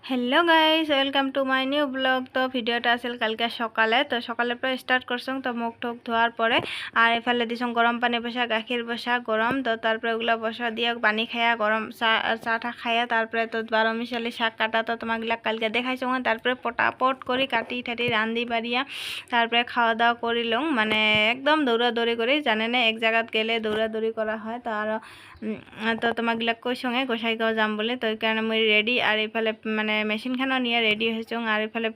Hello guys welcome to my new blog. তো ভিডিওটা আছিল কালকে সকালে, তো সকালের পরে স্টার্ট করছং। তো মুখ টুক ধোয়ার পরে আর এফালে দিছং গরম পানি বসা, গাখির বসা গরম। তো তারপরে ওগুলা বসা দিয়ে পানি খায়া গরম চাটা খায়া তারপরে তো 12 মিশালি শাক কাটা তো তোমাগুলা কালকে দেখাইছং। তারপরে পটাপট করে কাটি ঠাটি রান্ধি বাড়িয়া তারপরে খাওয়া দাওয়া করিলং। মানে একদম দৌড়াদৌড়ি করে, জানে না এক জায়গাত গেলে দৌড়াদৌড়ি করা হয়। তো আর তো তোমাগুলা কইসঙে গোসাইগাঁও যাম বলে, তো এই কারণে মই রেডি। আর এইফালে মানে মেশিনখানও নিয়ে রেডি হয়েছং। আর এইফালে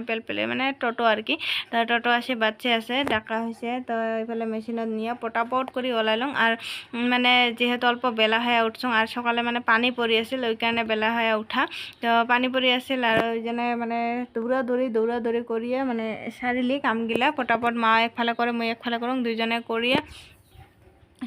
পেলপেলে মানে টোটো আর কি। তো টোটো আসে বাচ্চা আছে ডাকা হয়েছে। তো এইফালে মেশিনত নিয়ে পটাপট করে ওলাইলং। আর মানে যেহেতু অল্প বেলা হয়ে উঠছং আর সকালে মানে পানি পড়ি আছিল, ওই কারণে বেলা হয়ে উঠা। তো পানি পড়ি আছিল আর ওই জন্য মানে দৌড়াদৌড়ি করিয়ে মানে সারিলি কামগিলা পটাপট। মা একফালে করে মই একফালে করং, দুইজনে করিয়ে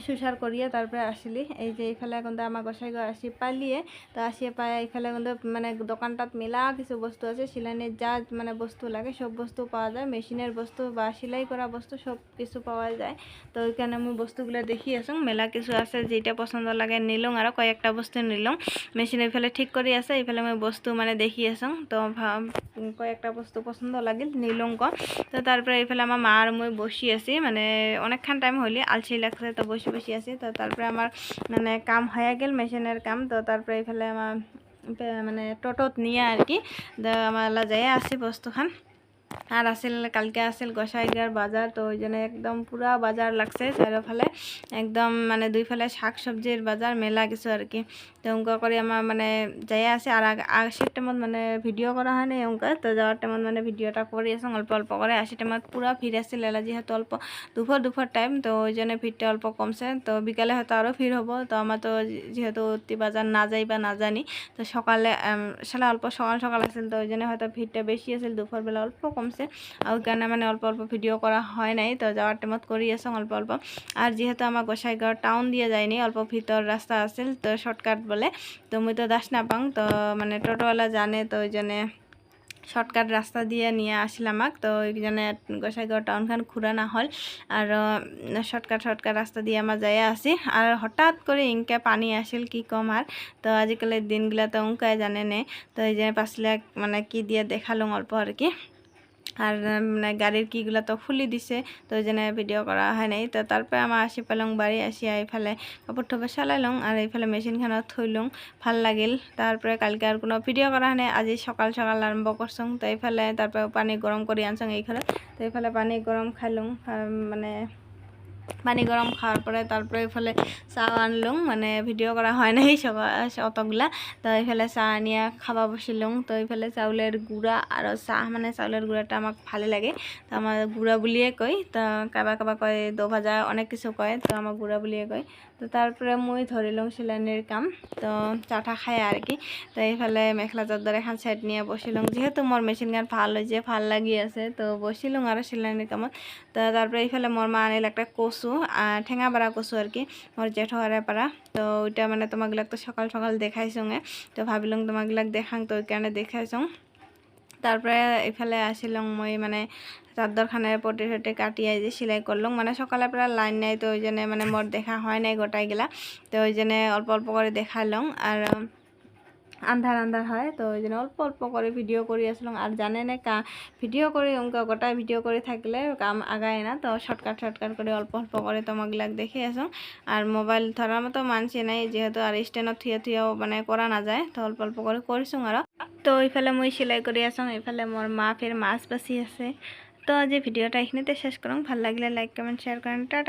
সুসার করিয়ে তারপরে আসিলি। এই যে এইফালে কিন্তু আমার গোসাইগাঁও আসি পালিয়ে। তো আসিয়ে পায় এইফালে কিন্তু মানে দোকানটাত মেলা কিছু বস্তু আছে, সিলাইনের যা মানে বস্তু লাগে সব বস্তু পাওয়া যায়, মেশিনের বস্তু বা সেলাই করা বস্তু সব কিছু পাওয়া যায়। তো ওইখানে আমি বস্তুগুলো দেখি আসুন, মেলা কিছু আছে যেটা পছন্দ লাগে নিলং। আর কয়েকটা বস্তু নিলং, মেশিন এইফালে ঠিক করে আছে, এইফালে আমি বস্তু মানে দেখি আসুন। তো কয়েকটা বস্তু পছন্দ লাগিল নিলং ক। তো তারপরে এইফালে আমার মা আর মই বসি আছি, মানে অনেকক্ষণ টাইম হইলে আলসি লাগছে তো বসে আছি। তো তারপরে আমার মানে কাম হয়ে গেল মেশিনের কাম। তো তারপরে এইফালে আমার মানে টোটোত নিয়ে আর কি আমার যাই আসি বস্তুখান। আর আসিল কালকে আসিল গোসাইগাঁওর বাজার। তো ওই জন্য একদম পুরা বাজার লাগছে চারোফালে, একদম মানে দুইফালে শাক সবজির বাজার মেলা কিছু আর কি। তো অঙ্ক করে আমার মানে যাই আছে। আর আশির টাইমত মানে ভিডিও করা হয় না অঙ্ক। তো যাওয়ার টাইমত মানে ভিডিওটা করে আসুন অল্প অল্প করে। আশির টাইমত পুরা ভিড় আসছিল এলা, যেহেতু অল্প দুপুর টাইম, তো ওই জন্য ভিড়টা অল্প কমছে। তো বিকালে হয়তো আরও ভিড় হবো। তো আমার তো যেহেতু বাজার না যাই বা না জানি, তো সকালে সেটা অল্প সকাল আসছিল, তো ওই জন্য হয়তো ভিড়টা বেশি আছিল, দুপুরবেলা অল্প কমছে। আর ওই কারণে মানে অল্প ভিডিও করা হয় নাই। তো যাওয়ার টাইমত করি আসং অল্প। আর যেহেতু আমার গোসাইগাঁও টাউন দিয়ে যায়নি, অল্প ভিতর রাস্তা আছিল, তো শর্টকাট বলে। তো মুই তো দাস না পাং, তো মানে টোটোওয়ালা জানে, তো ওই জন্য শর্টকাট রাস্তা দিয়ে নিয়ে আসিল আমাক। তো ওইখানে গোসাইগাঁও টাউনখান ঘুরানো হল। আর শর্টকাট রাস্তা দিয়ে আমার যাই আসি। আর হঠাৎ করে ইনকা পানি আসিল কি কম। আর তো আজকালের দিনগুলা তো উনকায় জানে নে। তো এই যে পাশলে মানে কি দিয়ে দেখালুম অল্প আর কি। আর মানে গাড়ির কিগুলো তো খুলি দিছে, তো ওই জন্য ভিডিও করা হয় নাই। তো তারপরে আমার আসি পেলং বাড়ি, আসিয়া এইফালে কাপড় টাপড় চালাইলং আর এইফালে মেশিনখানত থইলং, ভাল লাগিল। তারপরে কালকে আর কোনো ভিডিও করা হয় নাই, আজি সকাল আরম্ভ করছং। তো এইফালে তারপরে পানি গরম করে আনছং এইখানে। তো এইফালে পানি গরম খাইলং, মানে পানি গরম খাওয়ার পরে তারপরে এইফালে চাহ আনলুম, মানে ভিডিও করা হয় নাই সবাই অতগুলা। তো এইফালে চাহ আনিয়া খাবা বসিলুম। তো এইফালে চাউলের গুঁড়া আর চাহ, মানে চাউলের গুঁড়াটা আমাক ভালো লাগে, তো আমার গুঁড়া বুলিয়ে কয়। তো কাবা কয় দো ভাজা, অনেক কিছু কয়, তো আমার গুঁড়া বুলিয়ে কয়। তো তারপরে মই ধরিলুম সিলাইনের কাম, তো চাটা খাই আর কি। তো এইফালে মেখলা চাদর এখন সাইড নিয়ে বসিলুম, যেহেতু মোর মেশিন গান ভাল হয়েছে, ভাল লাগি আছে, তো বসিলুম আর সিলাইনের কামত। তো তারপরে এইফালে মোর মা আনিল একটা কচু, ঠেঙা পাড়া কচু আর কি, মোর জেঠহারে পাড়া। তো ওইটা মানে তোমাগুলাক তো সকাল দেখাইছঙে, তো ভাবিলুম তোমাগুলাক দেখাং, তো ওই কারণে দেখাইছং। তারপরে এফালে আসিলং মই মানে চাদরখানের পটে টটে কাটিয়ে যে সেলাই করলাম, মানে সকালে প্রায় লাইন নাই, তো ওই জন্য মানে মোর দেখা হয় নাই গোটাই গেলা। তো ওই জন্য অল্প করে দেখাইলং। আর আন্ধার হয়, তো ওই জন্য অল্প করে ভিডিও করে আসলাম। আর জানে না ভিডিও করে গোটা ভিডিও করে থাকলে কাম আগায় না, তো শর্টকাট করে অল্প করে তোমাগুলাক দেখে আসুন। আর মোবাইল ধরার মতো মানছি নাই, যেহেতু আর স্ট্যান্ডত থিয়াও মানে করা না যায়, তো অল্প করে করছুন। আর তো ওইফালে মই সেলাই করে আসুন, এইফালে মোর মা ফের মাছ বাছি আছে। তো যে ভিডিওটা এখানেতে শেষ করুন, ভাল লাগলে লাইক কমেন্ট শেয়ার করেন। টাটা।